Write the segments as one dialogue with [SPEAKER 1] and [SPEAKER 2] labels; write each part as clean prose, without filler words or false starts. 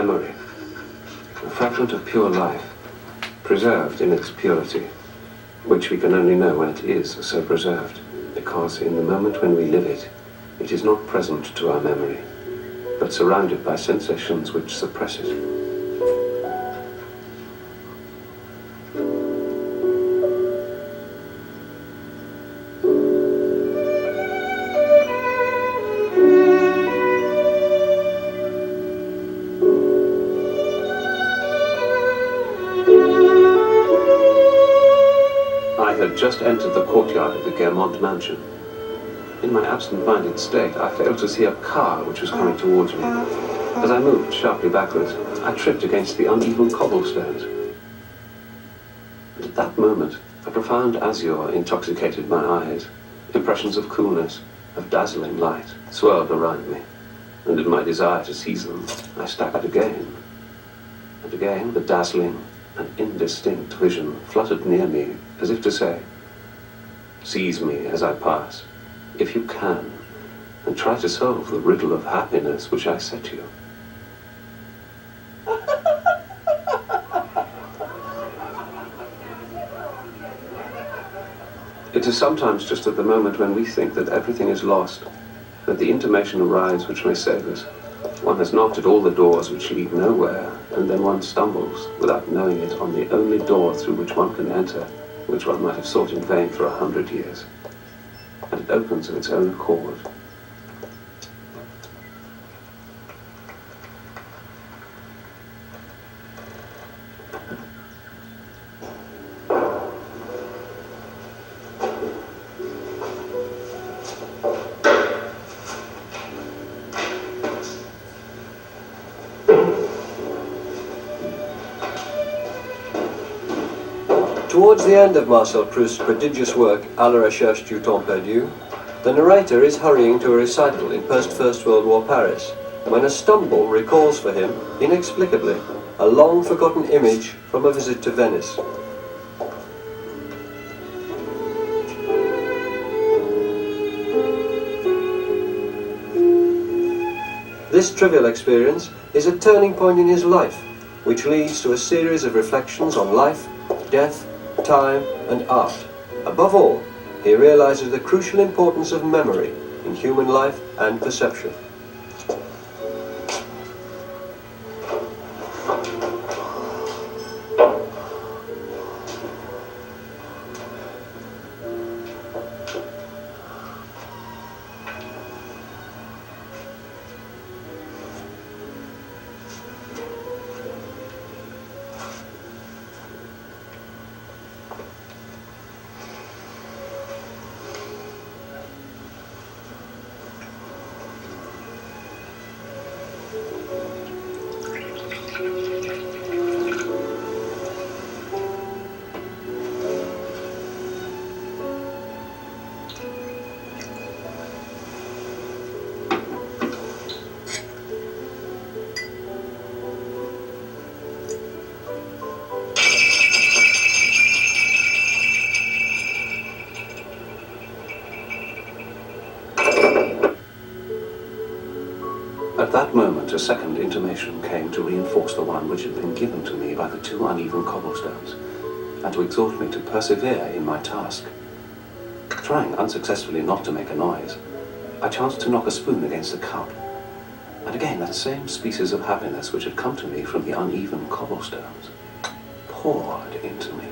[SPEAKER 1] memory, a fragment of pure life, preserved in its purity, which we can only know when it is so preserved, because in the moment when we live it, it is not present to our memory, but surrounded by sensations which suppress it. Just entered the courtyard of the Guermont mansion. In my absent-minded state, I failed to see a car which was coming towards me. As I moved sharply backwards, I tripped against the uneven cobblestones. And at that moment, a profound azure intoxicated my eyes. Impressions of coolness, of dazzling light, swirled around me, and in my desire to seize them, I staggered again. And again, the dazzling and indistinct vision fluttered near me, as if to say, "Seize me as I pass, if you can, and try to solve the riddle of happiness which I set you." It is sometimes just at the moment when we think that everything is lost, that the intimation arrives which may save us. One has knocked at all the doors which lead nowhere, and then one stumbles, without knowing it, on the only door through which one can enter, which one might have sought in vain for 100 years. And it opens of its own accord.
[SPEAKER 2] Towards the end of Marcel Proust's prodigious work, À la recherche du temps perdu, the narrator is hurrying to a recital in post-First World War Paris, when a stumble recalls for him, inexplicably, a long-forgotten image from a visit to Venice. This trivial experience is a turning point in his life, which leads to a series of reflections on life, death, time and art. Above all, he realizes the crucial importance of memory in human life and perception.
[SPEAKER 1] At that moment, a second intimation came to reinforce the one which had been given to me by the two uneven cobblestones, and to exhort me to persevere in my task. Trying unsuccessfully not to make a noise, I chanced to knock a spoon against a cup, and again that same species of happiness which had come to me from the uneven cobblestones poured into me.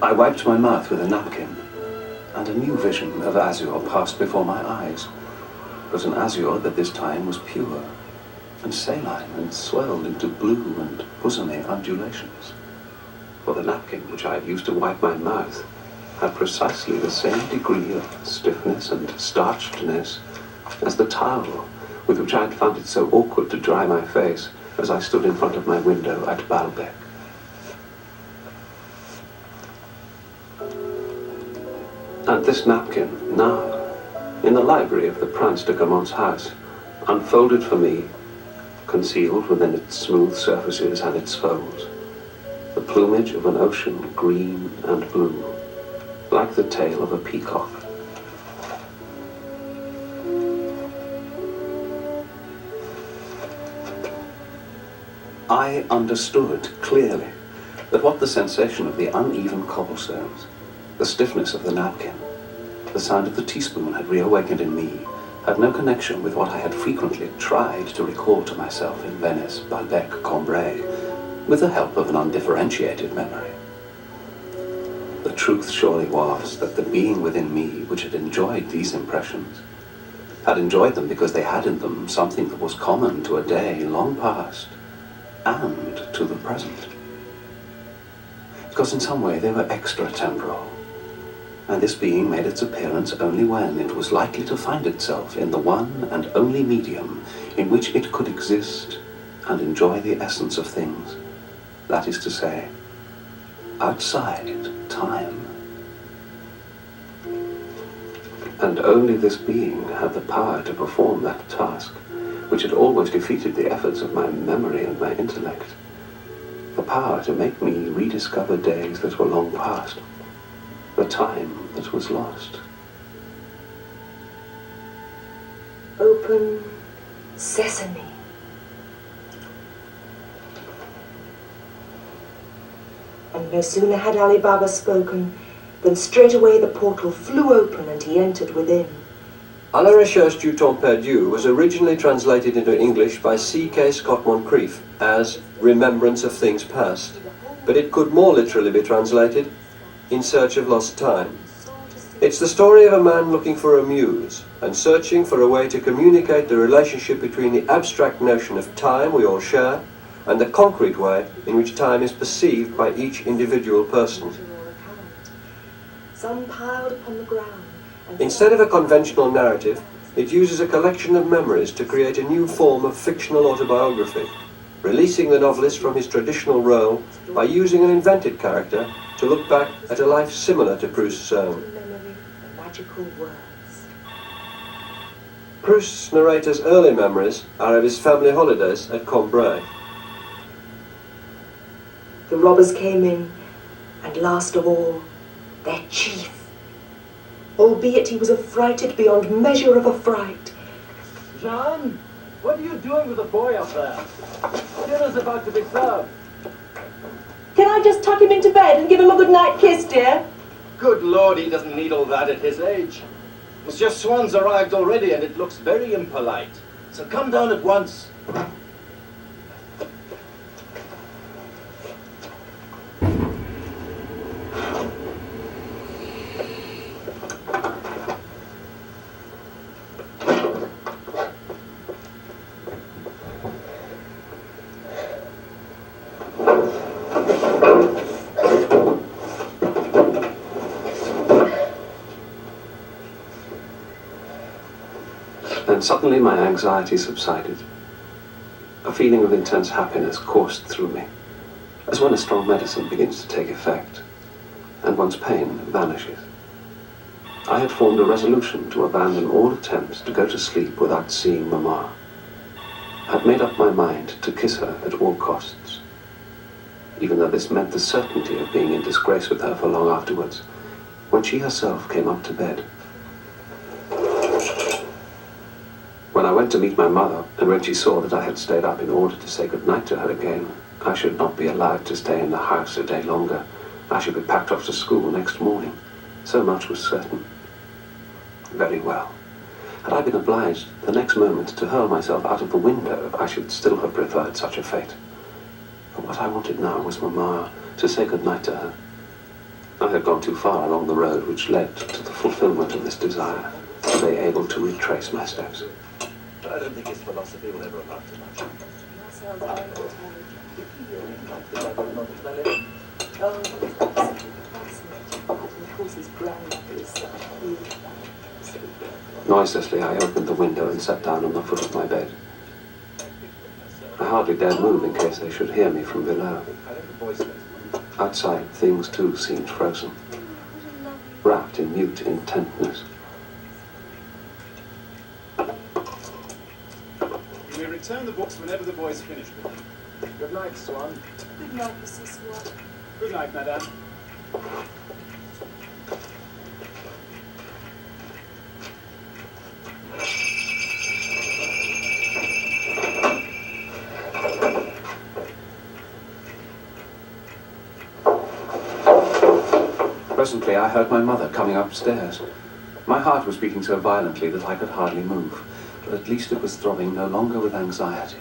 [SPEAKER 1] I wiped my mouth with a napkin, and a new vision of azure passed before my eyes. It was an azure that this time was pure, and saline, and swelled into blue and bosomy undulations. For the napkin which I had used to wipe my mouth had precisely the same degree of stiffness and starchedness as the towel with which I had found it so awkward to dry my face as I stood in front of my window at Baalbek. And this napkin, now, in the library of the Prince de Guermont's house, unfolded for me, concealed within its smooth surfaces and its folds, the plumage of an ocean green and blue, like the tail of a peacock. I understood clearly that what the sensation of the uneven cobblestones, the stiffness of the napkin, the sound of the teaspoon had reawakened in me had no connection with what I had frequently tried to recall to myself in Venice, Balbec, Cambrai, with the help of an undifferentiated memory. The truth surely was that the being within me which had enjoyed these impressions had enjoyed them because they had in them something that was common to a day long past and to the present. Because in some way they were extra-temporal, and this being made its appearance only when it was likely to find itself in the one and only medium in which it could exist and enjoy the essence of things, that is to say, outside time. And only this being had the power to perform that task, which had always defeated the efforts of my memory and my intellect, the power to make me rediscover days that were long past, the time that was lost.
[SPEAKER 3] Open sesame. And no sooner had Ali Baba spoken than straightway the portal flew open and he entered within.
[SPEAKER 2] A la recherche du temps perdu was originally translated into English by C.K. Scott Moncrief as Remembrance of Things Past, but it could more literally be translated In Search of Lost Time. It's the story of a man looking for a muse and searching for a way to communicate the relationship between the abstract notion of time we all share and the concrete way in which time is perceived by each individual person.
[SPEAKER 3] Some piled upon the ground.
[SPEAKER 2] Instead of a conventional narrative, it uses a collection of memories to create a new form of fictional autobiography, releasing the novelist from his traditional role by using an invented character to look back at a life similar to Proust's own.
[SPEAKER 3] Magical words.
[SPEAKER 2] Proust's narrator's early memories are of his family holidays at Cambrai.
[SPEAKER 3] The robbers came in, and last of all, their chief. Albeit he was affrighted beyond measure of affright.
[SPEAKER 4] Jean, what are you doing with the boy up there? Dinner's about to be served.
[SPEAKER 3] Can I just tuck him into bed and give him a good night kiss, dear?
[SPEAKER 4] Good Lord, he doesn't need all that at his age. Monsieur Swan's arrived already and it looks very impolite. So come down at once.
[SPEAKER 1] Then suddenly my anxiety subsided. A feeling of intense happiness coursed through me, as when a strong medicine begins to take effect, and one's pain vanishes. I had formed a resolution to abandon all attempts to go to sleep without seeing Mamma. Had made up my mind to kiss her at all costs, even though this meant the certainty of being in disgrace with her for long afterwards, when she herself came up to bed. When I went to meet my mother, and when she saw that I had stayed up in order to say good night to her again, I should not be allowed to stay in the house a day longer. I should be packed off to school next morning. So much was certain. Very well. Had I been obliged the next moment to hurl myself out of the window, I should still have preferred such a fate. But what I wanted now was Mamma, to say good night to her. I had gone too far along the road which led to the fulfillment of this desire, to be able to retrace my steps.
[SPEAKER 4] I don't think his philosophy will ever amount to much.
[SPEAKER 3] Marcel's very intelligent.
[SPEAKER 4] Oh,
[SPEAKER 3] Fascinating. And of course his grandmother is
[SPEAKER 1] Noiselessly, I opened the window and sat down on the foot of my bed. I hardly dared move in case they should hear me from below. Outside, things too seemed frozen, wrapped in mute intentness.
[SPEAKER 5] You may return the books whenever the boys finish with them. Good night, Swan.
[SPEAKER 3] Good night, Mrs. Swan.
[SPEAKER 5] Good night, Madame.
[SPEAKER 1] Presently I heard my mother coming upstairs. My heart was beating so violently that I could hardly move, but at least it was throbbing no longer with anxiety,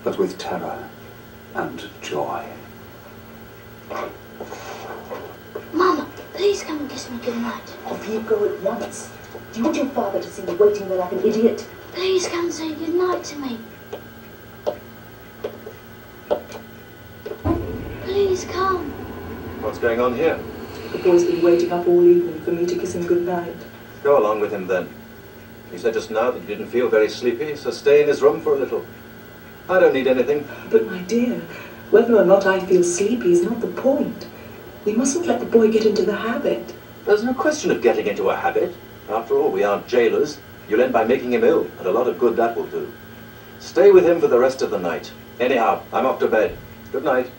[SPEAKER 1] but with terror and joy.
[SPEAKER 6] Mama, please come and kiss me goodnight.
[SPEAKER 3] Off you go at once. Do you want your father to see you waiting there like an idiot?
[SPEAKER 6] Please come and say goodnight to me. Please come.
[SPEAKER 4] What's going on here?
[SPEAKER 3] The boy's been waiting up all evening for me to kiss him goodnight.
[SPEAKER 4] Go along with him then. He said just now that he didn't feel very sleepy, so stay in his room for a little. I don't need anything.
[SPEAKER 3] But my dear, whether or not I feel sleepy is not the point. We mustn't let the boy get into the habit.
[SPEAKER 4] There's no question of getting into a habit. After all, we aren't jailers. You'll end by making him ill, and a lot of good that will do. Stay with him for the rest of the night. Anyhow, I'm off to bed. Good night.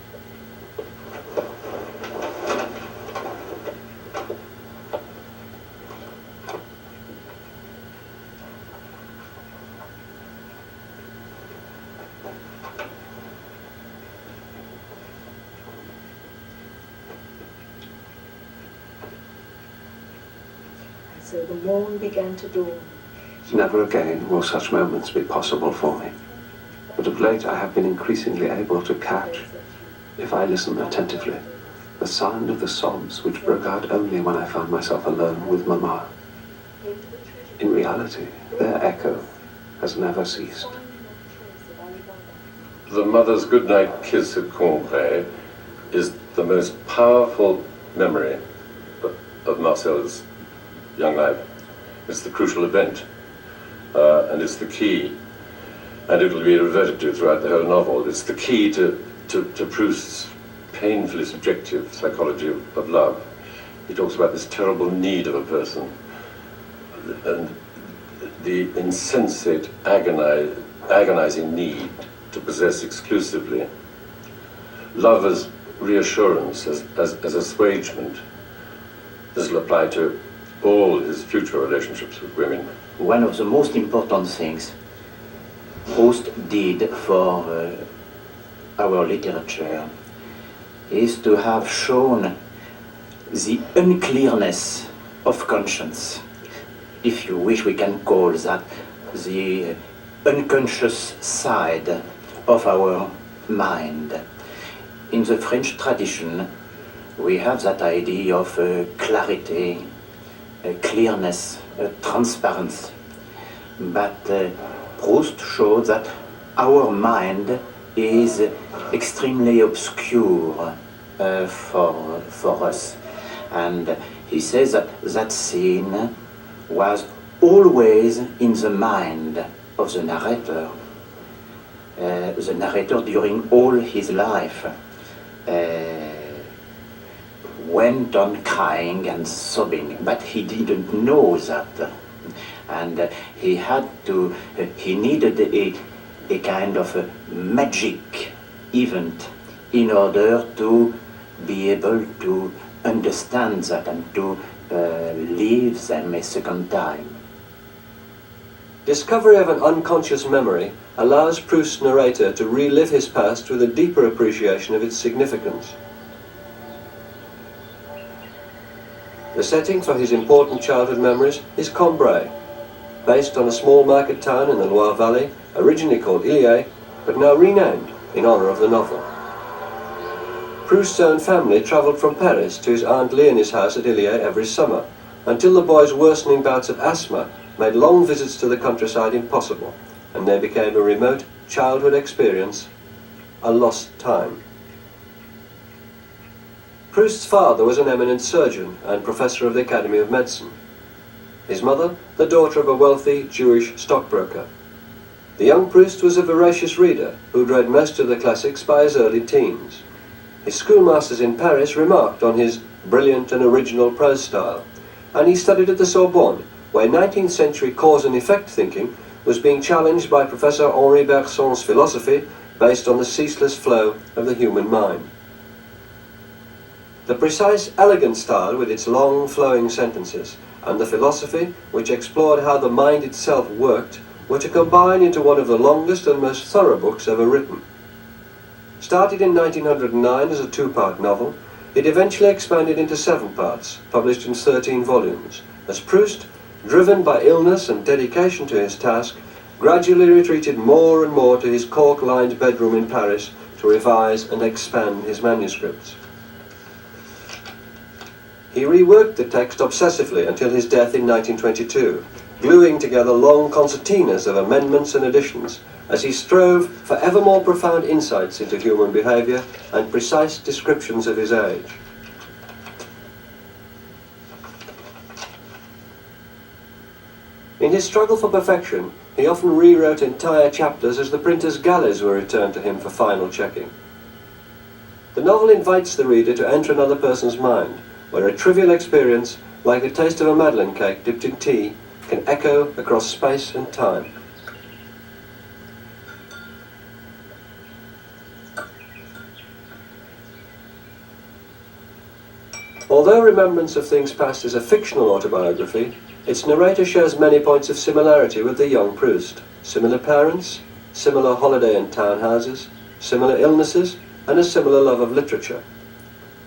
[SPEAKER 3] So the morn began to dawn.
[SPEAKER 1] Never again will such moments be possible for me. But of late I have been increasingly able to catch, if I listen attentively, the sound of the sobs which broke out only when I found myself alone with Mamma. In reality, their echo has never ceased.
[SPEAKER 7] The mother's goodnight kiss at Combray is the most powerful memory of Marcel's young life. It's the crucial event, and it's the key, and it will be reverted to throughout the whole novel. It's the key to Proust's painfully subjective psychology of love. He talks about this terrible need of a person, and the insensate, agonizing need to possess exclusively. Love as reassurance, as assuagement. This will apply to all his future relationships with women.
[SPEAKER 8] One of the most important things Proust did for our literature is to have shown the unclearness of conscience. If you wish, we can call that the unconscious side of our mind. In the French tradition, we have that idea of clarity, clearness, transparency. But Proust showed that our mind is extremely obscure for us. And he says that that scene was always in the mind of the narrator. The narrator during all his life went on crying and sobbing, but he didn't know that. And he needed a kind of a magic event in order to be able to understand that and to leave them a second time.
[SPEAKER 2] Discovery of an unconscious memory allows Proust's narrator to relive his past with a deeper appreciation of its significance. The setting for his important childhood memories is Combray, based on a small market town in the Loire Valley, originally called Illiers, but now renamed in honour of the novel. Proust's own family travelled from Paris to his Aunt Leonie's house at Illiers every summer, until the boy's worsening bouts of asthma made long visits to the countryside impossible, and they became a remote childhood experience, a lost time. Proust's father was an eminent surgeon and professor of the Academy of Medicine. His mother, the daughter of a wealthy Jewish stockbroker. The young Proust was a voracious reader who'd read most of the classics by his early teens. His schoolmasters in Paris remarked on his brilliant and original prose style, and he studied at the Sorbonne, where 19th century cause and effect thinking was being challenged by Professor Henri Bergson's philosophy based on the ceaseless flow of the human mind. The precise, elegant style with its long, flowing sentences and the philosophy which explored how the mind itself worked were to combine into one of the longest and most thorough books ever written. Started in 1909 as a two-part novel, It eventually expanded into 7 parts, published in 13 volumes, as Proust, driven by illness and dedication to his task, gradually retreated more and more to his cork-lined bedroom in Paris to revise and expand his manuscripts. He reworked the text obsessively until his death in 1922, gluing together long concertinas of amendments and additions, as he strove for ever more profound insights into human behaviour and precise descriptions of his age. In his struggle for perfection, he often rewrote entire chapters as the printer's galleys were returned to him for final checking. The novel invites the reader to enter another person's mind, where a trivial experience, like the taste of a Madeleine cake dipped in tea, can echo across space and time. Although Remembrance of Things Past is a fictional autobiography, its narrator shares many points of similarity with the young Proust. Similar parents, similar holiday and townhouses, similar illnesses, and a similar love of literature.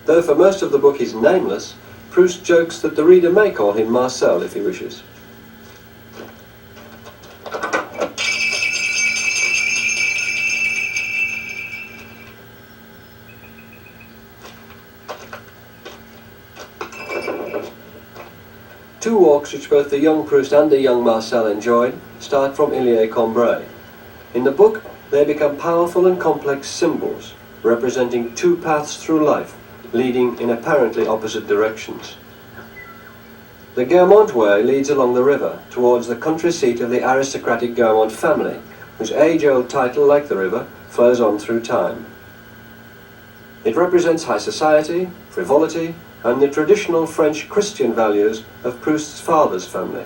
[SPEAKER 2] Though for most of the book he's nameless, Proust jokes that the reader may call him Marcel if he wishes. Two walks which both the young Proust and the young Marcel enjoyed start from Illier-Combray. In the book, they become powerful and complex symbols, representing two paths through life, leading in apparently opposite directions. The Guermantes Way leads along the river, towards the country seat of the aristocratic Guermantes family, whose age-old title, like the river, flows on through time. It represents high society, frivolity, and the traditional French Christian values of Proust's father's family.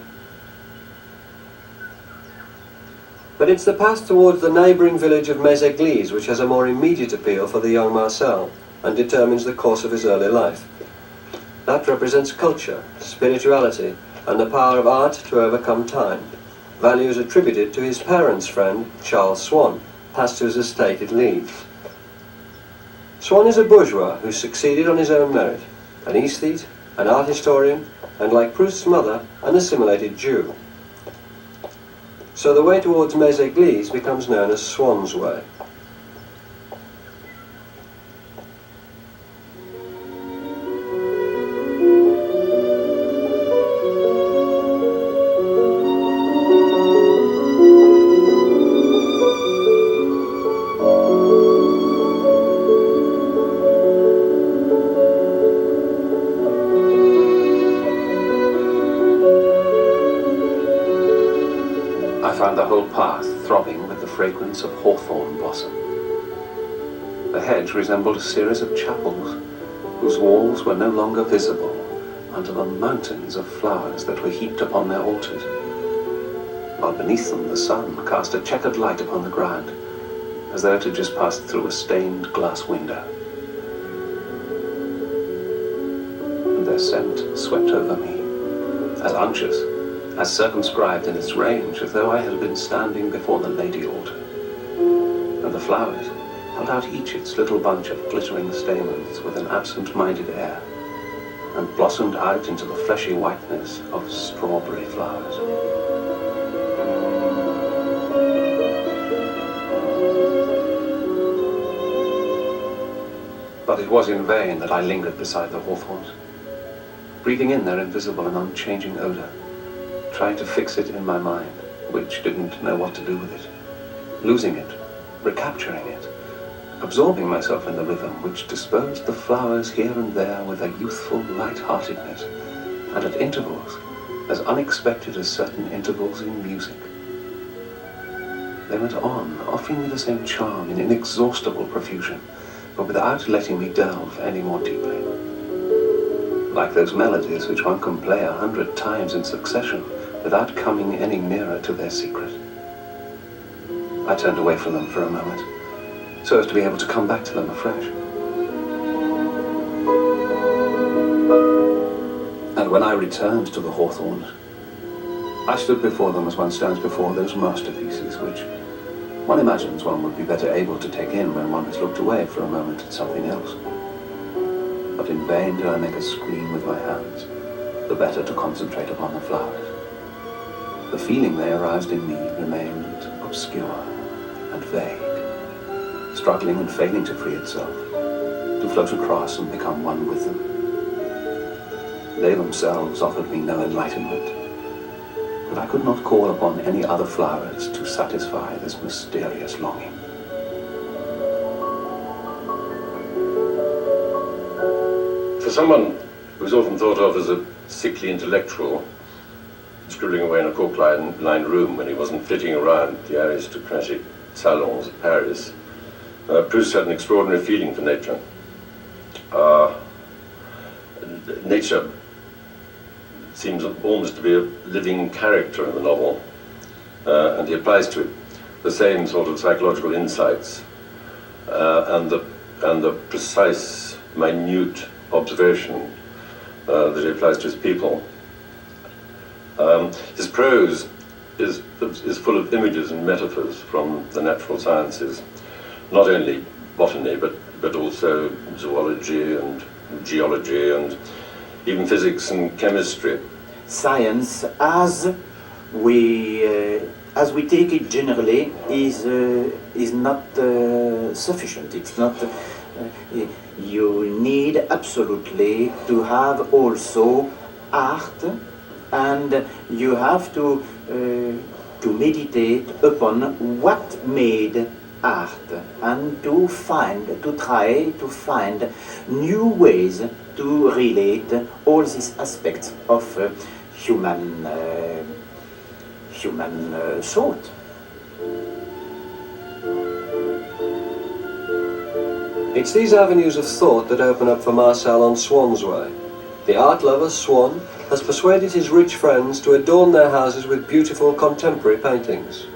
[SPEAKER 2] But it's the path towards the neighbouring village of Méséglise which has a more immediate appeal for the young Marcel and determines the course of his early life. That represents culture, spirituality, and the power of art to overcome time, values attributed to his parents' friend Charles Swann, past whose estate it leads. Swann is a bourgeois who succeeded on his own merit, an aesthete, an art historian, and like Proust's mother, an assimilated Jew. So the way towards Méséglise becomes known as Swann's Way.
[SPEAKER 1] Fragrance of hawthorn blossom. The hedge resembled a series of chapels whose walls were no longer visible under the mountains of flowers that were heaped upon their altars, while beneath them the sun cast a checkered light upon the ground, as though it had just passed through a stained glass window. And their scent swept over me, as unctuous, as circumscribed in its range as though I had been standing before the Lady Altar. And the flowers held out each its little bunch of glittering stamens with an absent-minded air, and blossomed out into the fleshy whiteness of strawberry flowers. But it was in vain that I lingered beside the hawthorns, breathing in their invisible and unchanging odour, trying to fix it in my mind, which didn't know what to do with it, losing it, recapturing it, absorbing myself in the rhythm which disposed the flowers here and there with a youthful light-heartedness, and at intervals as unexpected as certain intervals in music. They went on, offering me the same charm in inexhaustible profusion, but without letting me delve any more deeply. Like those melodies which one can play 100 times in succession without coming any nearer to their secret. I turned away from them for a moment, so as to be able to come back to them afresh. And when I returned to the hawthorns, I stood before them as one stands before those masterpieces which one imagines one would be better able to take in when one has looked away for a moment at something else. but in vain did I make a screen with my hands, the better to concentrate upon the flowers. The feeling they aroused in me remained obscure and vague, struggling and failing to free itself, to float across and become one with them. They themselves offered me no enlightenment, but I could not call upon any other flowers to satisfy this mysterious longing.
[SPEAKER 7] For someone who's often thought of as a sickly intellectual, scribbling away in a cork-lined room when he wasn't flitting around the aristocratic salons of Paris, Proust had an extraordinary feeling for nature. Nature seems almost to be a living character in the novel, and he applies to it the same sort of psychological insights and the precise, minute observation that he applies to his people. His prose is full of images and metaphors from the natural sciences, not only botany but also zoology and geology and even physics and chemistry.
[SPEAKER 8] Science, as we take it generally, is not sufficient. It's not. You need absolutely to have also art, and you have to meditate upon what made art, and to try to find new ways to relate all these aspects of human thought.
[SPEAKER 2] It's these avenues of thought that open up for Marcel on Swann's Way. The art lover, Swann, has persuaded his rich friends to adorn their houses with beautiful contemporary paintings.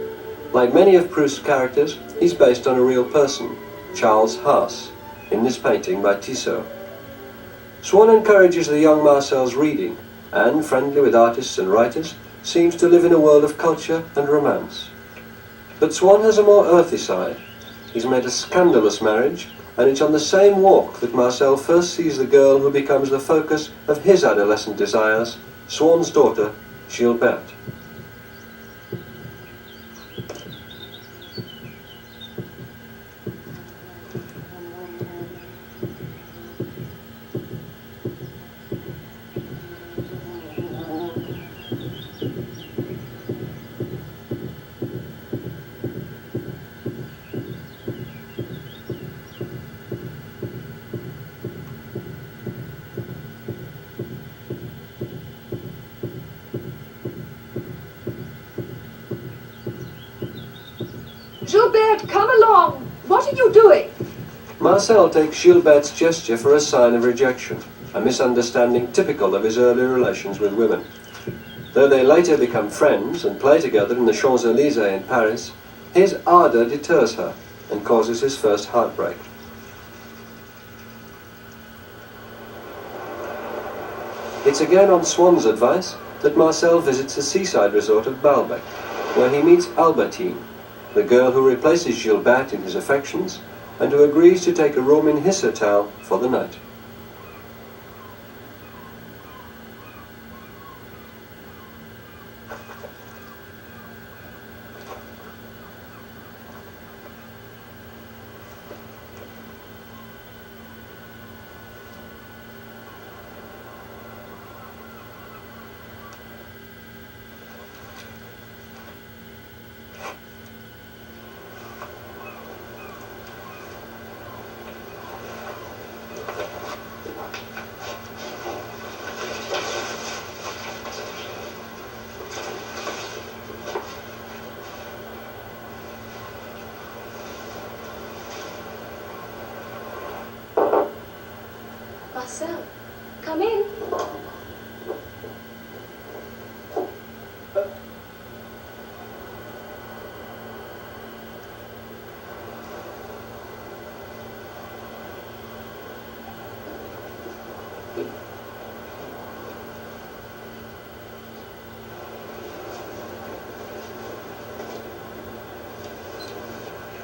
[SPEAKER 2] Like many of Proust's characters, he's based on a real person, Charles Haas, in this painting by Tissot. Swann encourages the young Marcel's reading, and, friendly with artists and writers, seems to live in a world of culture and romance. But Swann has a more earthy side. He's made a scandalous marriage, and it's on the same walk that Marcel first sees the girl who becomes the focus of his adolescent desires, Swann's daughter, Gilberte.
[SPEAKER 3] Gilberte, come along! What are you doing?
[SPEAKER 2] Marcel takes Gilberte's gesture for a sign of rejection, a misunderstanding typical of his early relations with women. Though they later become friends and play together in the Champs-Élysées in Paris, his ardour deters her and causes his first heartbreak. It's again on Swann's advice that Marcel visits the seaside resort of Balbec, where he meets Albertine, the girl who replaces Gilberte in his affections and who agrees to take a room in his hotel for the night.
[SPEAKER 6] Marcel, come in.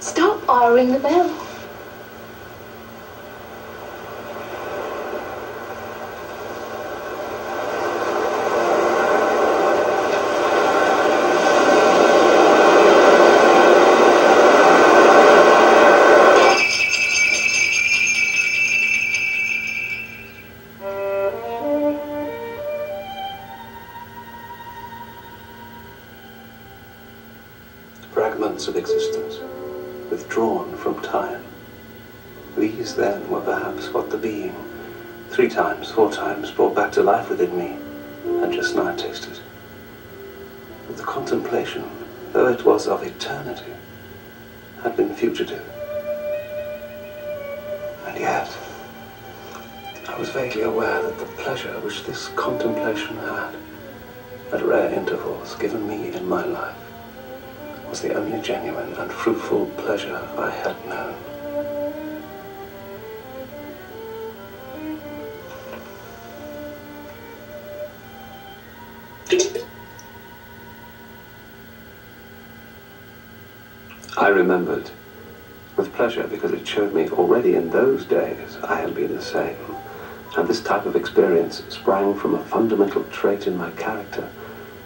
[SPEAKER 6] Stop, I'll ring the bell.
[SPEAKER 1] fragments of existence, withdrawn from time. These then were perhaps what the being, 3 times, 4 times, brought back to life within me, and just now tasted. But the contemplation, though it was of eternity, had been fugitive. And yet, I was vaguely aware that the pleasure which this contemplation had, at rare intervals, given me in my life, was the only genuine and fruitful pleasure I had known. I remembered with pleasure because it showed me already in those days I had been the same, and this type of experience sprang from a fundamental trait in my character,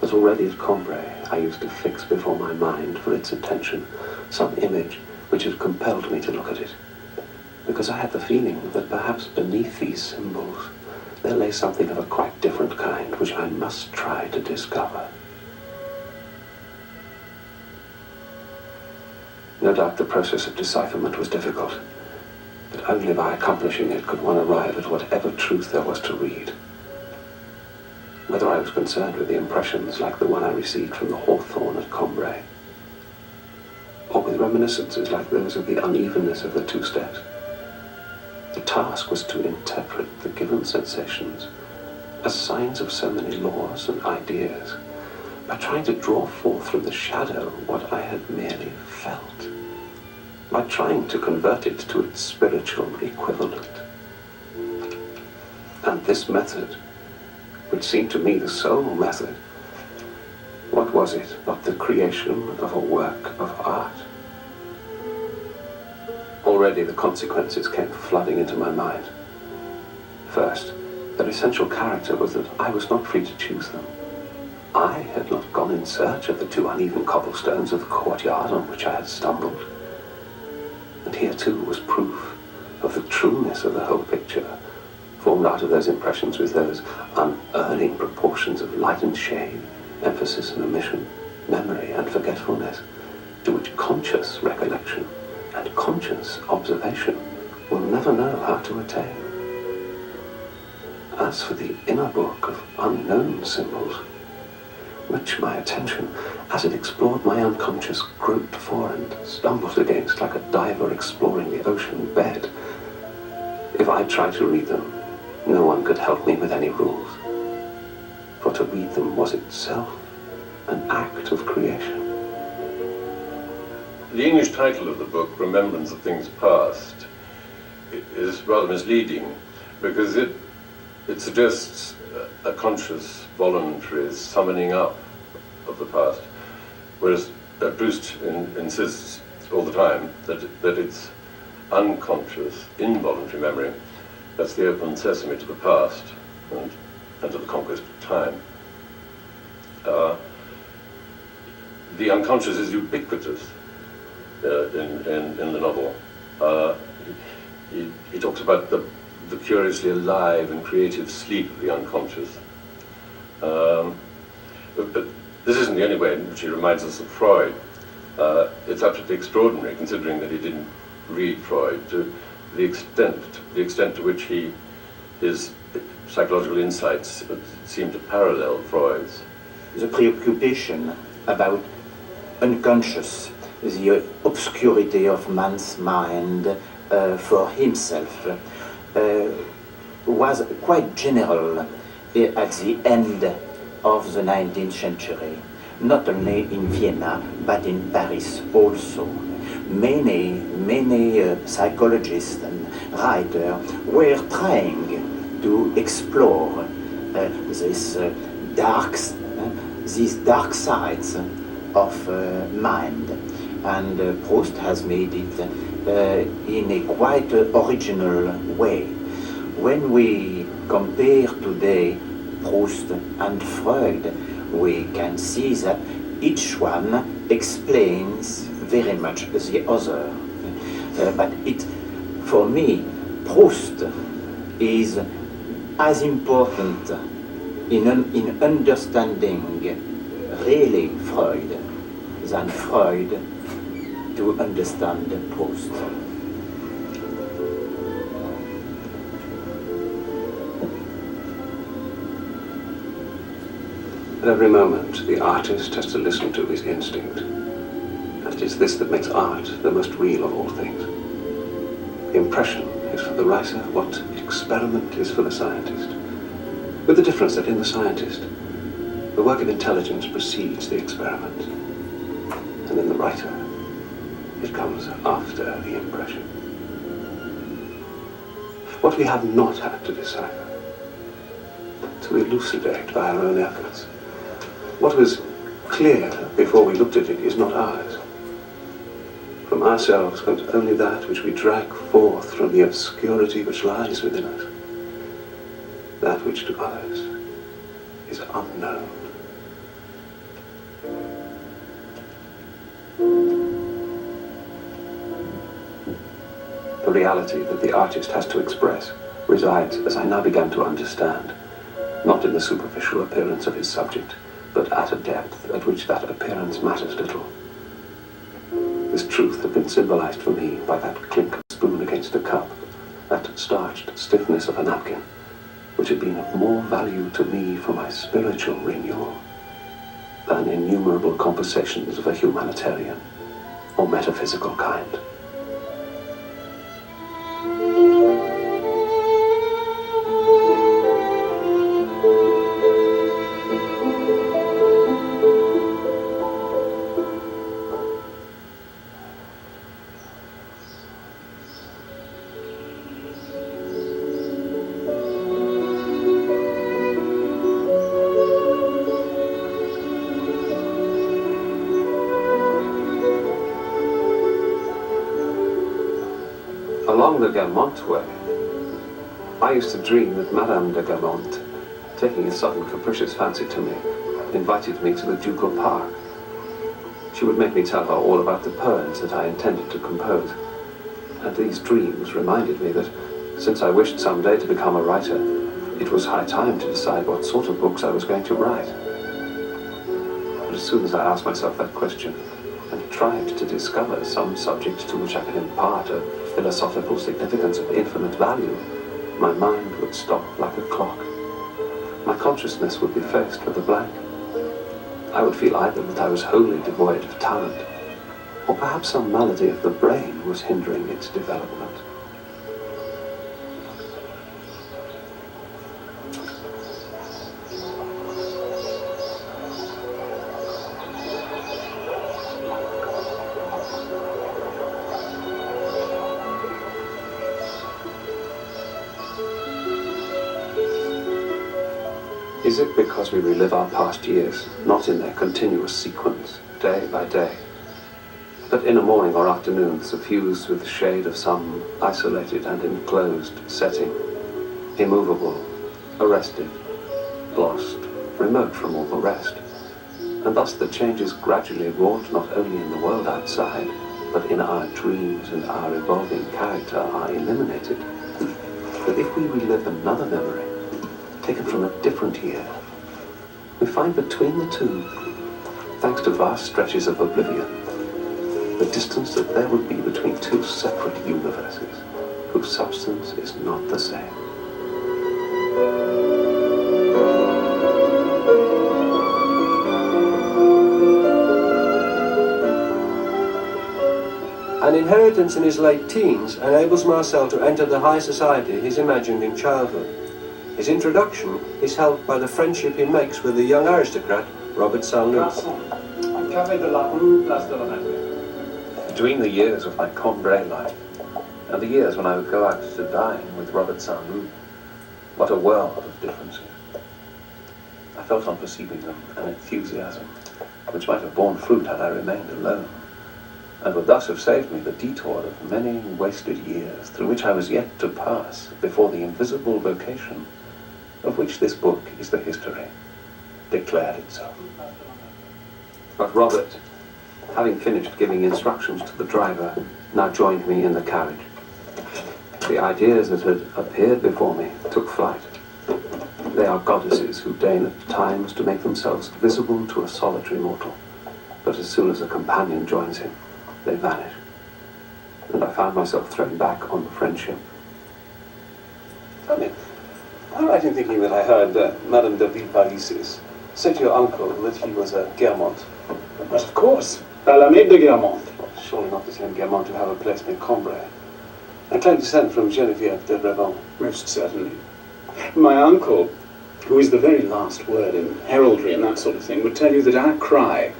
[SPEAKER 1] as already at Cambrai I used to fix before my mind for its attention some image which had compelled me to look at it, because I had the feeling that perhaps beneath these symbols there lay something of a quite different kind which I must try to discover. No doubt the process of decipherment was difficult, but only by accomplishing it could one arrive at whatever truth there was to read. Whether I was concerned with the impressions like the one I received from the hawthorn at Cambrai, or with reminiscences like those of the unevenness of the 2 steps, the task was to interpret the given sensations as signs of so many laws and ideas, by trying to draw forth from the shadow what I had merely felt, by trying to convert it to its spiritual equivalent. And this method, which seemed to me the sole method, what was it but the creation of a work of art? Already the consequences came flooding into my mind. First, their essential character was that I was not free to choose them. I had not gone in search of the 2 uneven cobblestones of the courtyard on which I had stumbled. And here too was proof of the trueness of the whole picture, formed out of those impressions with those unerring proportions of light and shade, emphasis and omission, memory and forgetfulness, to which conscious recollection and conscious observation will never know how to attain. As for the inner book of unknown symbols, which my attention, as it explored my unconscious, groped for and stumbled against like a diver exploring the ocean bed, if I tried to read them, no one could help me with any rules, for to read them was itself an act of creation.
[SPEAKER 7] The English title of the book, Remembrance of Things Past, is rather misleading, because it suggests a conscious, voluntary summoning up of the past, whereas Proust insists all the time that it's unconscious, involuntary memory. That's the open sesame to the past and to the conquest of time. The unconscious is ubiquitous in the novel. He talks about the curiously alive and creative sleep of the unconscious. But this isn't the only way in which he reminds us of Freud. It's absolutely extraordinary, considering that he didn't read Freud, to the extent to which his psychological insights seem to parallel Freud's.
[SPEAKER 8] The preoccupation about unconscious, the obscurity of man's mind for himself, was quite general at the end of the 19th century, not only in Vienna, but in Paris also. Many psychologists and writers were trying to explore these dark sides of mind, and Proust has made it in a quite original way. When we compare today Proust and Freud, we can see that each one explains very much the other. But for me, Proust is as important in understanding really Freud than Freud to understand Proust.
[SPEAKER 1] At every moment, the artist has to listen to his instinct. And it is this that makes art the most real of all things. The impression is for the writer what experiment is for the scientist. With the difference that in the scientist, the work of intelligence precedes the experiment. And in the writer, it comes after the impression. What we have not had to decipher, to elucidate by our own efforts. What was clear before we looked at it is not ours. From ourselves comes only that which we drag forth from the obscurity which lies within us. That which to others is unknown. The reality that the artist has to express resides, as I now began to understand, not in the superficial appearance of his subject, but at a depth at which that appearance matters little. This truth had been symbolized for me by that clink of spoon against a cup, that starched stiffness of a napkin, which had been of more value to me for my spiritual renewal than innumerable compensations of a humanitarian or metaphysical kind. Along the Guermantes way, I used to dream that Madame de Guermantes, taking a sudden capricious fancy to me, invited me to the ducal park. She would make me tell her all about the poems that I intended to compose. And these dreams reminded me that, since I wished someday to become a writer, it was high time to decide what sort of books I was going to write. But as soon as I asked myself that question, and tried to discover some subject to which I could impart a philosophical significance of infinite value, my mind would stop like a clock. My consciousness would be faced with a blank. I would feel either that I was wholly devoid of talent, or perhaps some malady of the brain was hindering its development. Is it because we relive our past years, not in their continuous sequence, day by day, but in a morning or afternoon suffused with the shade of some isolated and enclosed setting, immovable, arrested, lost, remote from all the rest, and thus the changes gradually wrought not only in the world outside, but in our dreams and our evolving character are eliminated, that if we relive another memory, taken from a different year, we find between the two, thanks to vast stretches of oblivion, the distance that there would be between two separate universes, whose substance is not the same.
[SPEAKER 2] An inheritance in his late teens enables Marcel to enter the high society he's imagined in childhood. His introduction is helped by the friendship he makes with the young aristocrat, Robert Saint-Louis.
[SPEAKER 1] Between the years of my Cambrai life and the years when I would go out to dine with Robert Saint-Louis, what a world of differences. I felt on perceiving them an enthusiasm which might have borne fruit had I remained alone, and would thus have saved me the detour of many wasted years through which I was yet to pass before the invisible vocation of which this book is the history, declared itself. But Robert, having finished giving instructions to the driver, now joined me in the carriage. The ideas that had appeared before me took flight. They are goddesses who deign at times to make themselves visible to a solitary mortal, But as soon as a companion joins him, they vanish. And I found myself thrown back on the friendship.
[SPEAKER 5] Tell me, am I right in thinking that I heard Madame de Villeparisis say to your uncle that he was a Guermantes?
[SPEAKER 9] But of course, Palamé de Guermantes.
[SPEAKER 5] Surely not the same Guermantes who have a place in Cambrai. I claim descent from Geneviève de Brabant.
[SPEAKER 9] Most certainly. My uncle, who is the very last word in heraldry and that sort of thing, would tell you that our cry,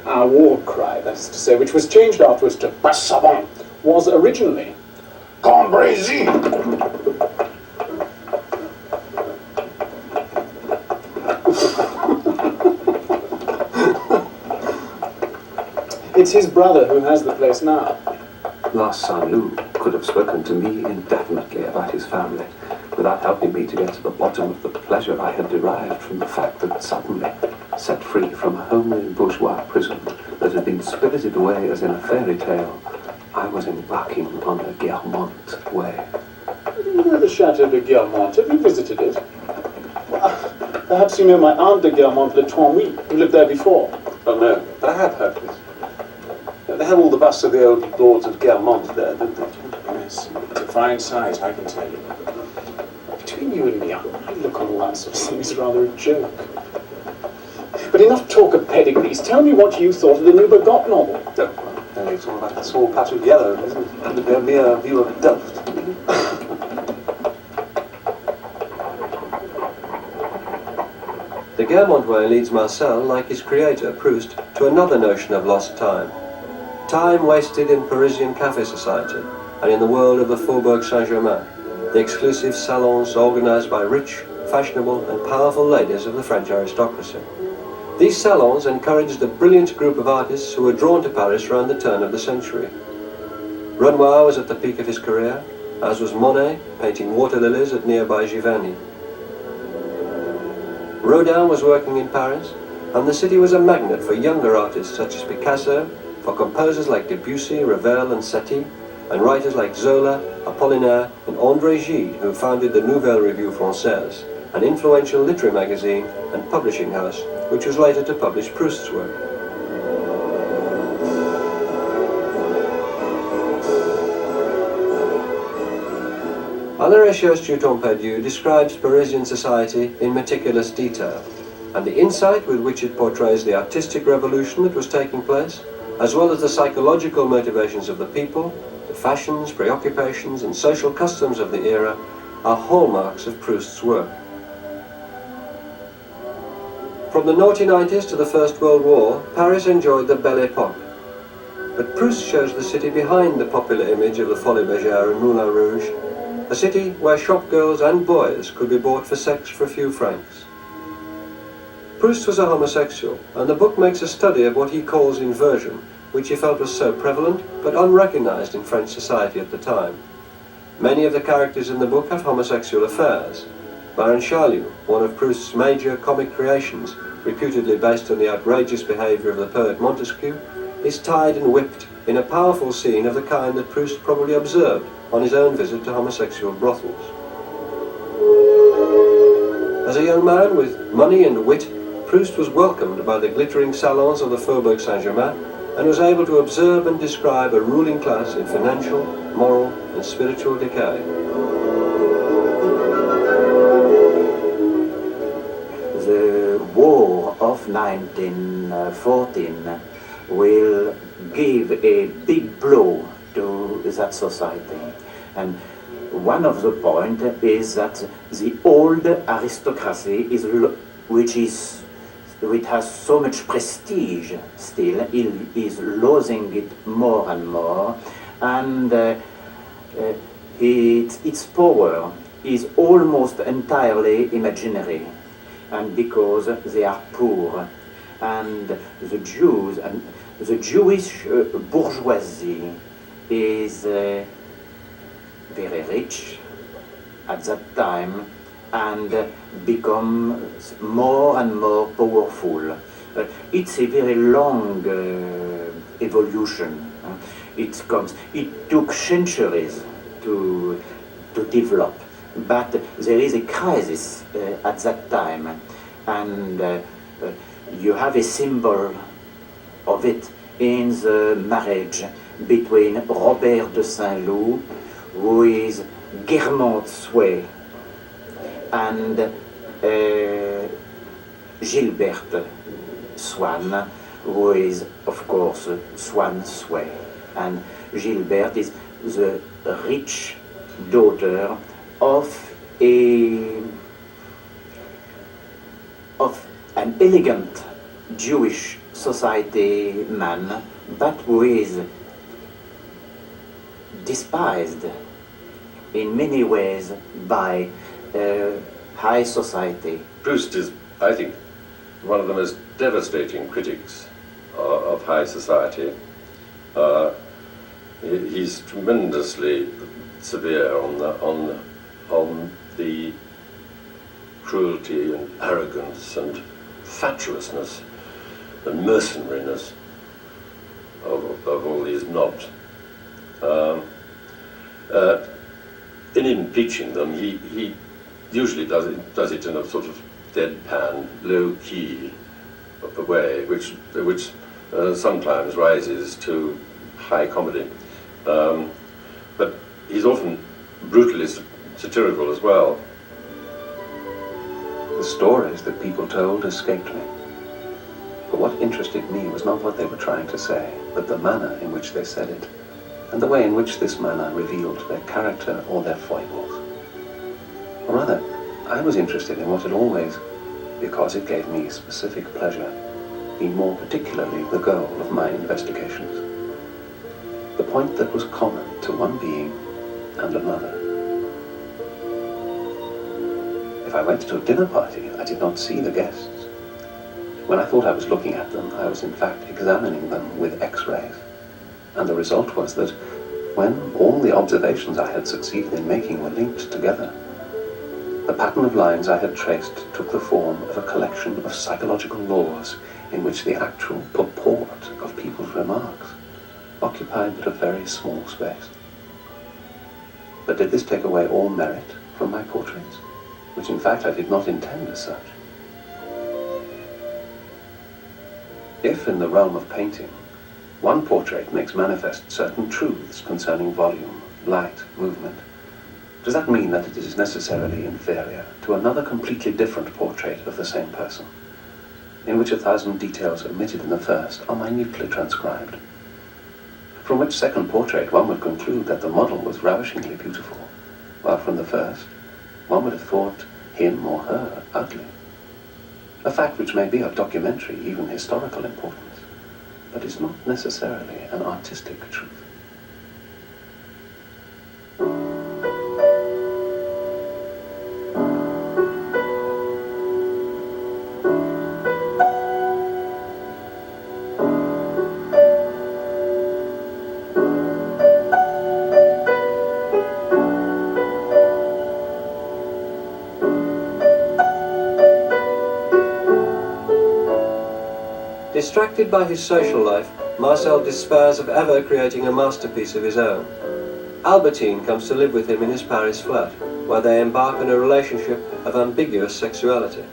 [SPEAKER 9] our war cry, that is to say, which was changed afterwards to Passavant, was originally Cambrai-zy. It's his brother who has the place now.
[SPEAKER 1] Last Saint-Loup could have spoken to me indefinitely about his family without helping me to get to the bottom of the pleasure I had derived from the fact that suddenly, set free from a homely bourgeois prison that had been spirited away as in a fairy tale, I was embarking on a Guermantes way.
[SPEAKER 9] You know the Chateau de Guermantes. Have you visited it? Perhaps you know my aunt de Guermantes Le Tournuy, who lived there before.
[SPEAKER 5] Oh no, but I have heard of it. They have all the busts of the old lords of Guermantes there, don't they?
[SPEAKER 9] Yes, it's a fine sight, I can tell you. Between you and me, I look on all that sort of thing as rather a joke. But enough talk of pedigrees. Tell me what you thought of the new Bergot novel.
[SPEAKER 5] Oh, well, it's all about a small patch of yellow, isn't it? And a mere view of Delft.
[SPEAKER 2] The Guermantes way leads Marcel, like his creator, Proust, to another notion of lost time. Time wasted in Parisian café society and in the world of the Faubourg Saint-Germain, the exclusive salons organized by rich, fashionable and powerful ladies of the French aristocracy. These salons encouraged a brilliant group of artists who were drawn to Paris around the turn of the century. Renoir was at the peak of his career, as was Monet, painting water lilies at nearby Giverny. Rodin was working in Paris, and the city was a magnet for younger artists such as Picasso, for composers like Debussy, Ravel and Satie, and writers like Zola, Apollinaire and André Gide, who founded the Nouvelle Revue Française, an influential literary magazine and publishing house, which was later to publish Proust's work. La recherche du temps perdu describes Parisian society in meticulous detail, and the insight with which it portrays the artistic revolution that was taking place, as well as the psychological motivations of the people, the fashions, preoccupations and social customs of the era, are hallmarks of Proust's work. From the naughty 90s to the First World War, Paris enjoyed the Belle Époque. But Proust shows the city behind the popular image of the Folies Bergère and Moulin Rouge, a city where shopgirls and boys could be bought for sex for a few francs. Proust was a homosexual, and the book makes a study of what he calls inversion, which he felt was so prevalent but unrecognized in French society at the time. Many of the characters in the book have homosexual affairs. Baron Charlieu, one of Proust's major comic creations, reputedly based on the outrageous behavior of the poet Montesquieu, is tied and whipped in a powerful scene of the kind that Proust probably observed on his own visit to homosexual brothels. As a young man with money and wit, Proust was welcomed by the glittering salons of the Faubourg Saint-Germain and was able to observe and describe a ruling class in financial, moral and spiritual decay.
[SPEAKER 8] The war of 1914 will give a big blow to that society. And one of the points is that the old aristocracy which has so much prestige still, is losing it more and more, and its power is almost entirely imaginary, and because they are poor, and the Jews and the Jewish bourgeoisie is very rich at that time and becomes more and more powerful. It's a very long evolution. It took centuries to develop, but there is a crisis at that time, and you have a symbol of it in the marriage between Robert de Saint-Loup, who is Guermante's way, and Gilberte Swann, who is, of course, Swann's way. And Gilberte is the rich daughter of an elegant Jewish society man, but who is despised in many ways by high society.
[SPEAKER 7] Proust is, I think, one of the most devastating critics of high society. He's tremendously severe on the cruelty and arrogance and fatuousness and mercenariness of all these knobs. In impeaching them, he usually does it in a sort of deadpan, low-key way, which sometimes rises to high comedy. But he's often brutally satirical as well.
[SPEAKER 1] The stories that people told escaped me. But what interested me was not what they were trying to say, but the manner in which they said it, and the way in which this manner revealed their character or their foibles. Or rather, I was interested in what had always, because it gave me specific pleasure, been more particularly the goal of my investigations. The point that was common to one being and another. If I went to a dinner party, I did not see the guests. When I thought I was looking at them, I was in fact examining them with X-rays. And the result was that when all the observations I had succeeded in making were linked together, the pattern of lines I had traced took the form of a collection of psychological laws in which the actual purport of people's remarks occupied but a very small space. But did this take away all merit from my portraits, which in fact I did not intend as such? If in the realm of painting, one portrait makes manifest certain truths concerning volume, light, movement, does that mean that it is necessarily inferior to another completely different portrait of the same person, in which 1,000 details omitted in the first are minutely transcribed? From which second portrait one would conclude that the model was ravishingly beautiful, while from the first one would have thought him or her ugly. A fact which may be of documentary, even historical importance, but is not necessarily an artistic truth.
[SPEAKER 2] Distracted by his social life, Marcel despairs of ever creating a masterpiece of his own. Albertine comes to live with him in his Paris flat, where they embark on a relationship of ambiguous sexuality.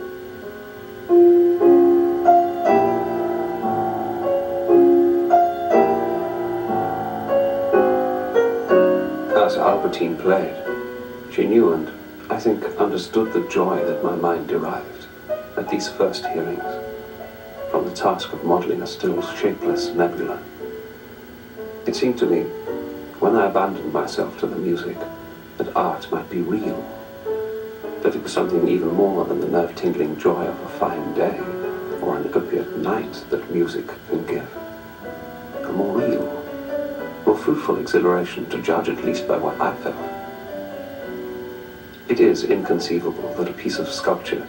[SPEAKER 1] As Albertine played, she knew and, I think, understood the joy that my mind derived at these first hearings from the task of modelling a still shapeless nebula. It seemed to me, when I abandoned myself to the music, that art might be real, that it was something even more than the nerve-tingling joy of a fine day or an opiate night that music can give. A more real, more fruitful exhilaration, to judge at least by what I felt. It is inconceivable that a piece of sculpture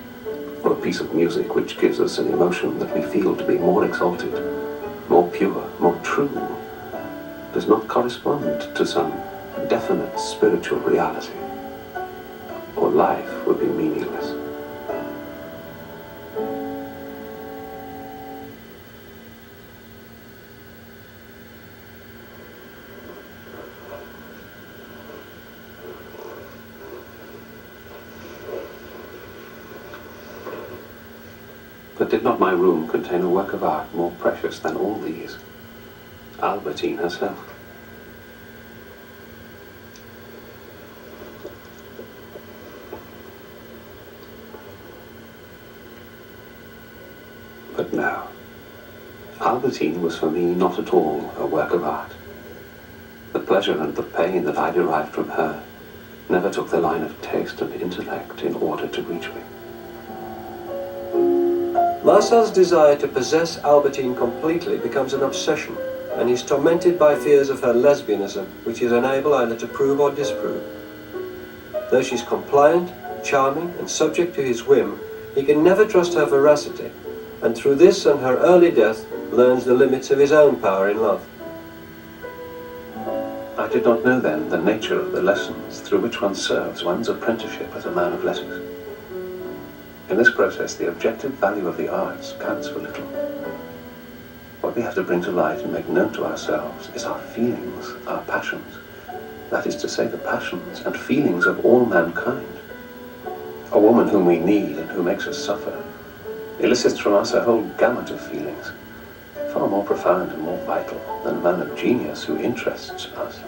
[SPEAKER 1] or a piece of music which gives us an emotion that we feel to be more exalted, more pure, more true, does not correspond to some definite spiritual reality, or life would be meaningless. But did not my room contain a work of art more precious than all these? Albertine herself. But no. Albertine was for me not at all a work of art. The pleasure and the pain that I derived from her never took the line of taste and intellect in order to reach me.
[SPEAKER 2] Marcel's desire to possess Albertine completely becomes an obsession, and he's tormented by fears of her lesbianism, which he's unable either to prove or disprove. Though she's compliant, charming, and subject to his whim, he can never trust her veracity, and through this and her early death, learns the limits of his own power in love.
[SPEAKER 1] I did not know then the nature of the lessons through which one serves one's apprenticeship as a man of letters. In this process, the objective value of the arts counts for little. What we have to bring to light and make known to ourselves is our feelings, our passions. That is to say, the passions and feelings of all mankind. A woman whom we need and who makes us suffer elicits from us a whole gamut of feelings, far more profound and more vital than a man of genius who interests us.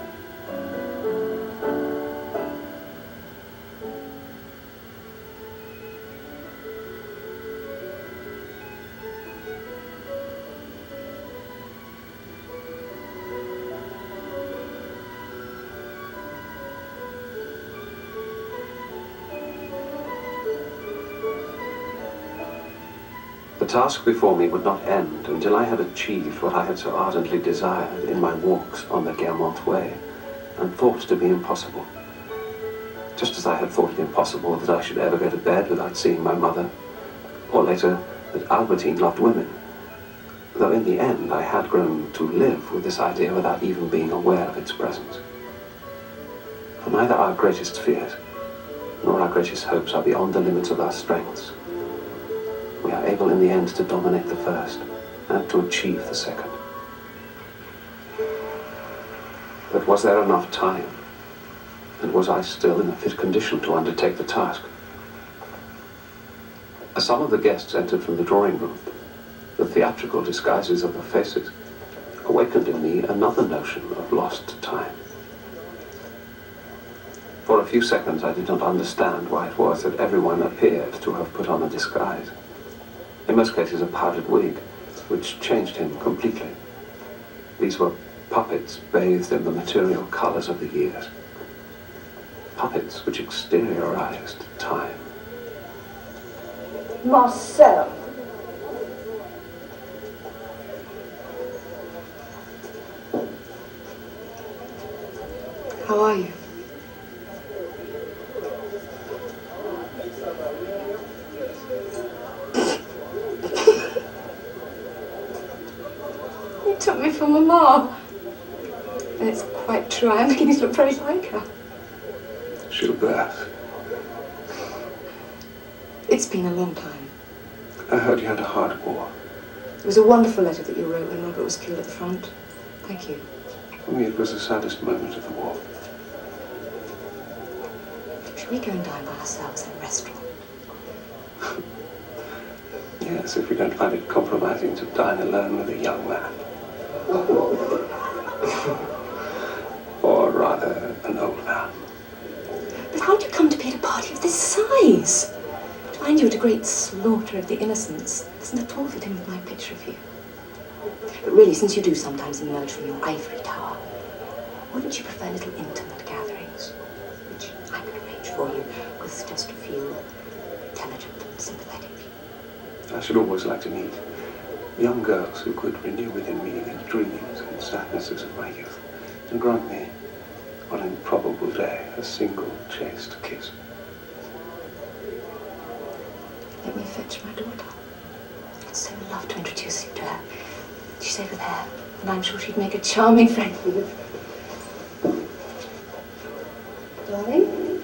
[SPEAKER 1] The task before me would not end until I had achieved what I had so ardently desired in my walks on the Guermantes Way, and thought to be impossible. Just as I had thought it impossible that I should ever go to bed without seeing my mother, or later, that Albertine loved women, though in the end I had grown to live with this idea without even being aware of its presence. For neither our greatest fears nor our greatest hopes are beyond the limits of our strengths. We are able in the end to dominate the first and to achieve the second. But was there enough time? And was I still in a fit condition to undertake the task? As some of the guests entered from the drawing room, the theatrical disguises of the faces awakened in me another notion of lost time. For a few seconds I did not understand why it was that everyone appeared to have put on a disguise. In most cases a powdered wig, which changed him completely. These were puppets bathed in the material colors of the years. Puppets which exteriorized time.
[SPEAKER 3] Marcel! How are you?
[SPEAKER 10] Took me for Mama. And it's quite true, I am beginning to look very like her.
[SPEAKER 1] She'll burst.
[SPEAKER 10] It's been a long time.
[SPEAKER 1] I heard you had a hard war.
[SPEAKER 10] It was a wonderful letter that you wrote when Robert was killed at the front. Thank you.
[SPEAKER 1] For me, it was the saddest moment of the war.
[SPEAKER 10] Should we go and dine by ourselves in a restaurant?
[SPEAKER 1] Yes, if you don't find it compromising to dine alone with a young man. Or rather, an old man.
[SPEAKER 10] But how did you come to be at a party of this size? To find you at a great slaughter of the innocents doesn't at all fit in with my picture of you. But really, since you do sometimes emerge from your ivory tower, wouldn't you prefer little intimate gatherings, which I can arrange for you with just a few intelligent and sympathetic people?
[SPEAKER 1] I should always like to meet young girls who could renew within me the dreams and sadnesses of my youth, and grant me, on an improbable day, a single chaste kiss.
[SPEAKER 10] Let me fetch my daughter. I'd so love to introduce you to her. She's over there, and I'm sure she'd make a charming friend for you. Darling,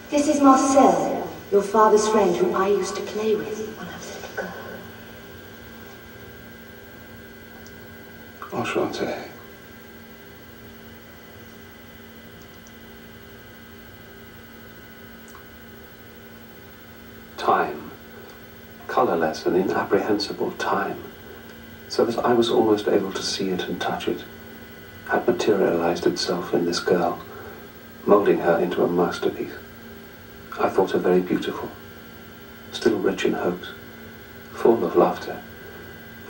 [SPEAKER 10] this is Marcel, your father's friend whom I used to play with when I was a little girl.
[SPEAKER 1] Enchanté. Time, color colorless and incomprehensible time, so that I was almost able to see it and touch it, had materialized itself in this girl, molding her into a masterpiece. I thought her very beautiful, still rich in hopes, full of laughter,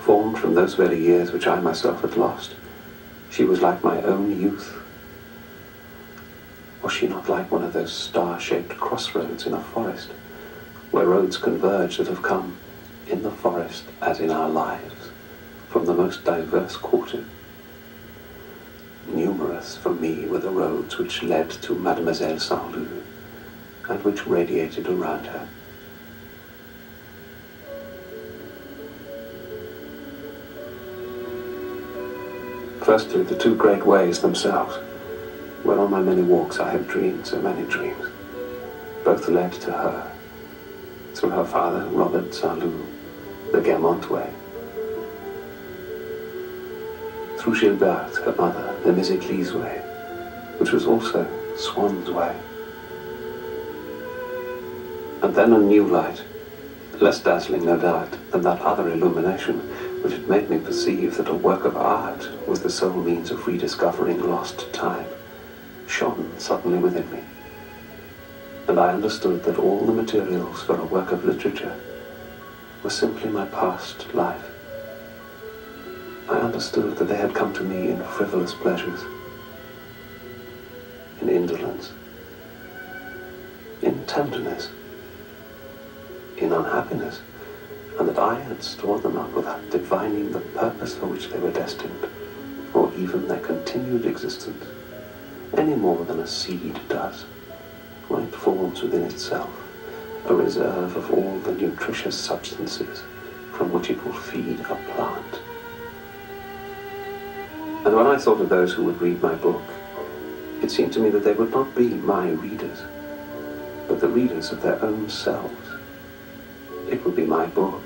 [SPEAKER 1] formed from those very years which I myself had lost. She was like my own youth. Was she not like one of those star-shaped crossroads in a forest, where roads converge that have come, in the forest as in our lives, from the most diverse quarters? Numerous for me were the roads which led to Mademoiselle Saint-Loup, and which radiated around her. Firstly, the two great ways themselves, where on my many walks I had dreamed so many dreams. Both led to her, through her father, Robert Saint-Loup, the Guermantes way. Through Gilberte, her mother, the Méséglise way, which was also Swann's way. And then a new light, less dazzling, no doubt, than that other illumination, which had made me perceive that a work of art was the sole means of rediscovering lost time, shone suddenly within me. And I understood that all the materials for a work of literature were simply my past life. I understood that they had come to me in frivolous pleasures, in indolence, in tenderness, in unhappiness, and that I had stored them up without divining the purpose for which they were destined, or even their continued existence, any more than a seed does, when it forms within itself a reserve of all the nutritious substances from which it will feed a plant. And when I thought of those who would read my book, it seemed to me that they would not be my readers, but the readers of their own selves. It would be my book,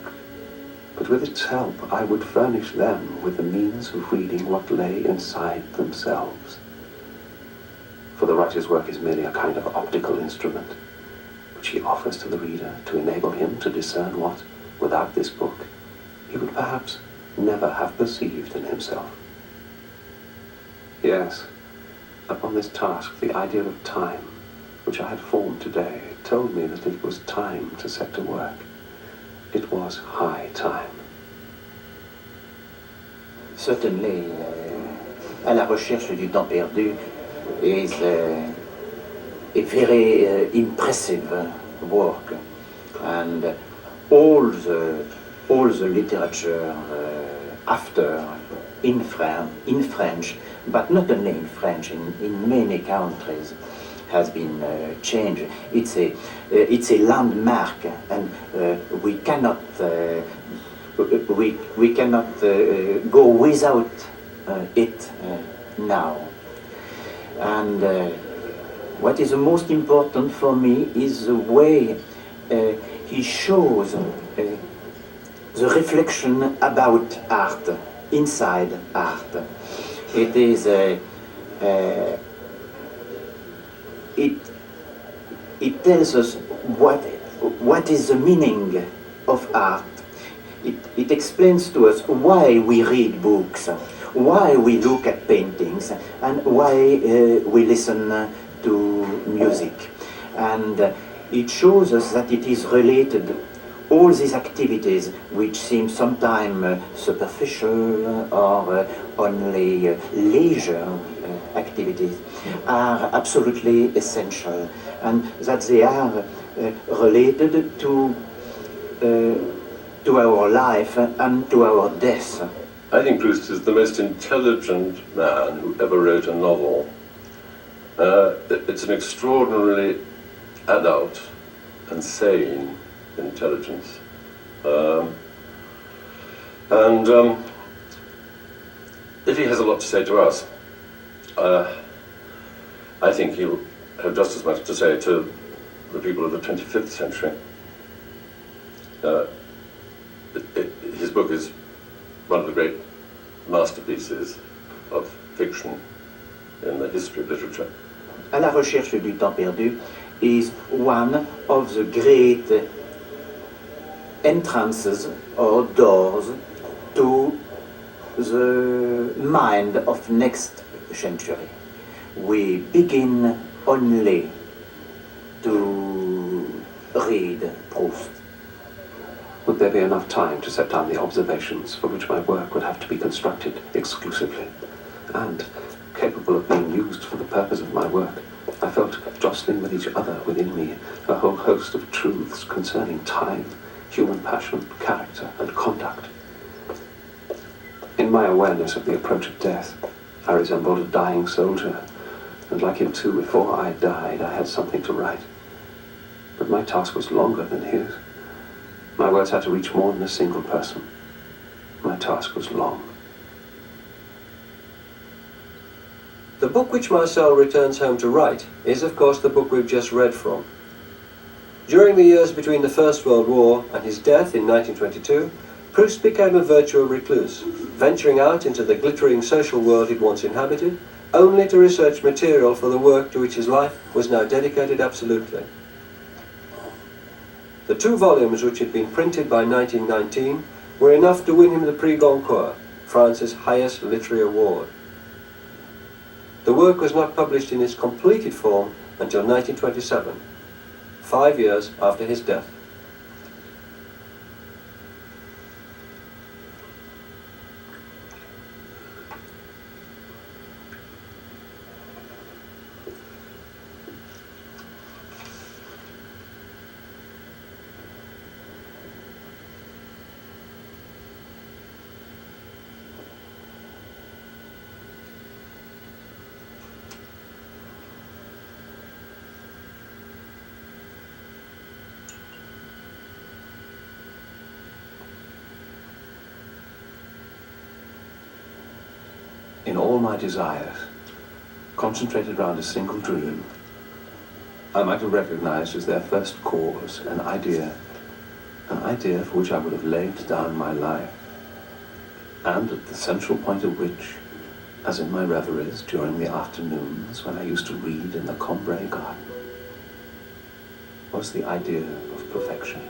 [SPEAKER 1] but with its help I would furnish them with the means of reading what lay inside themselves. For the writer's work is merely a kind of optical instrument, which he offers to the reader to enable him to discern what, without this book, he would perhaps never have perceived in himself. Yes, upon this task, the idea of time, which I had formed today, told me that it was time to set to work. It was high time.
[SPEAKER 8] Certainly, À la recherche du temps perdu is a very impressive work, and all the literature after in French, but not only in French, in many countries, has been changed. It's a landmark, and we cannot go without it now. And what is the most important for me is the way he shows the reflection about art, inside art. It is it tells us what is the meaning of art. It explains to us why we read books, why we look at paintings, and why we listen to music. And it shows us that it is related. All these activities, which seem sometimes superficial or only leisure activities, are absolutely essential, and that they are related to our life and to our death.
[SPEAKER 7] I think Proust is the most intelligent man who ever wrote a novel. It's an extraordinarily adult and sane intelligence. If he has a lot to say to us, I think he'll have just as much to say to the people of the 25th century. His book is one of the great masterpieces of fiction in the history of literature.
[SPEAKER 8] À la recherche du temps perdu is one of the great entrances or doors to the mind of next century. We begin only to read Proust.
[SPEAKER 1] Would there be enough time to set down the observations for which my work would have to be constructed exclusively, and capable of being used for the purpose of my work? I felt jostling with each other within me a whole host of truths concerning time, human passion, character, and conduct. In my awareness of the approach of death, I resembled a dying soldier, and like him too, before I died, I had something to write. But my task was longer than his. My words had to reach more than a single person. My task was long.
[SPEAKER 2] The book which Marcel returns home to write is, of course, the book we've just read from. During the years between the First World War and his death in 1922, Proust became a virtual recluse, venturing out into the glittering social world he'd once inhabited, only to research material for the work to which his life was now dedicated absolutely. The 2 volumes which had been printed by 1919 were enough to win him the Prix Goncourt, France's highest literary award. The work was not published in its completed form until 1927, 5 years after his death.
[SPEAKER 1] In all my desires, concentrated around a single dream, I might have recognized as their first cause an idea for which I would have laid down my life, and at the central point of which, as in my reveries during the afternoons when I used to read in the Combray garden, was the idea of perfection.